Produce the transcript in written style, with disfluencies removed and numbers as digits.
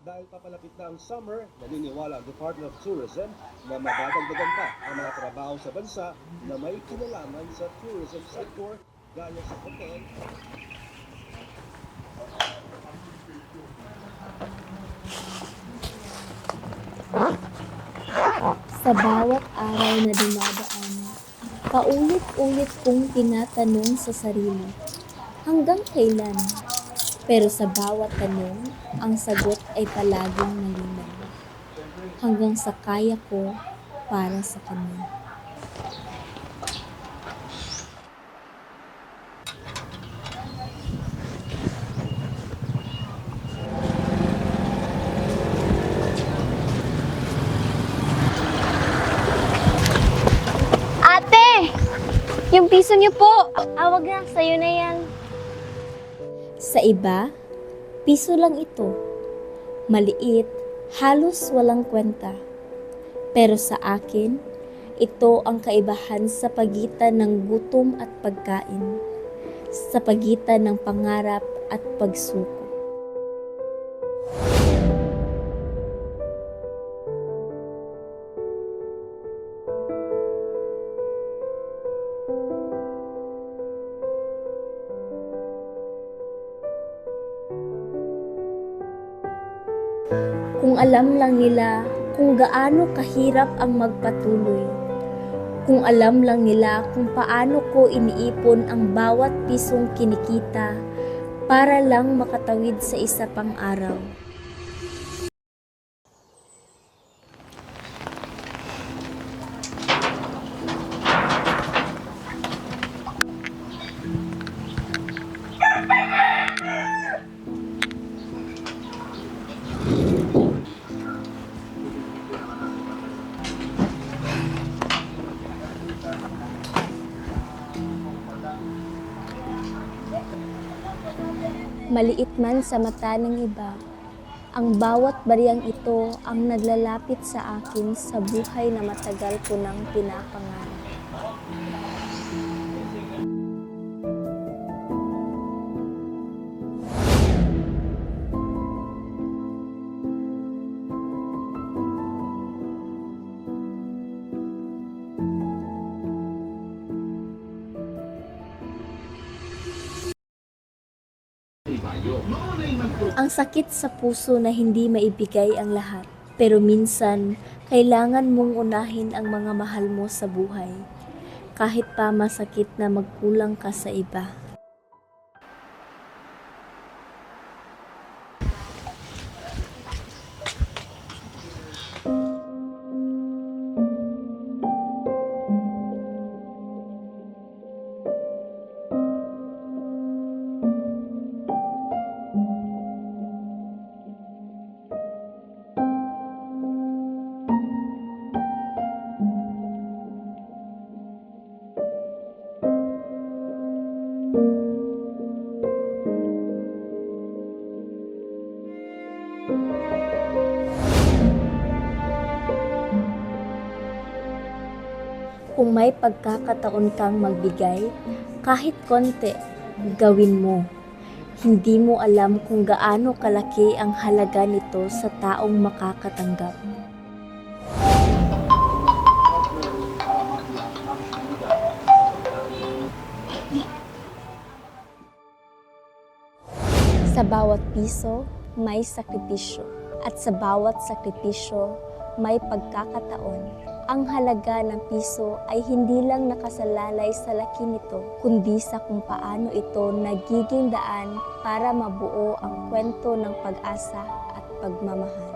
Dahil papalapit na ang summer, naniniwala ang Department of Tourism na madadagdagan pa ang mga trabaho sa bansa na may kinalaman sa tourism sector gaya sa hotel. Sa bawat araw na dumadaan, paulit-ulit kong tinatanong sa sarili, hanggang kailan? Pero sa bawat tanong, ang sagot ay palaging malinaw. Hanggang sa kaya ko para sa kanya. Ate! Yung piso niyo po! Wag na, sa'yo na yan. Sa iba, piso lang ito. Maliit, halos walang kwenta. Pero sa akin, ito ang kaibahan sa pagitan ng gutom at pagkain, sa pagitan ng pangarap at pagsuko. Kung alam lang nila kung gaano kahirap ang magpatuloy. Kung alam lang nila kung paano ko iniipon ang bawat pisong kinikita para lang makatawid sa isa pang araw. Maliit man sa mata ng iba, ang bawat bariyang ito ang naglalapit sa akin sa buhay na matagal ko nang pinapangarap. Ang sakit sa puso na hindi maibigay ang lahat. Pero minsan, kailangan mong unahin ang mga mahal mo sa buhay. Kahit pa masakit na magkulang ka sa iba. Kung may pagkakataon kang magbigay, kahit konti, gawin mo. Hindi mo alam kung gaano kalaki ang halaga nito sa taong makakatanggap. Sa bawat piso, may sakripisyo. At sa bawat sakripisyo, may pagkakataon. Ang halaga ng piso ay hindi lang nakasalalay sa laki nito, kundi sa kung paano ito nagiging daan para mabuo ang kwento ng pag-asa at pagmamahal.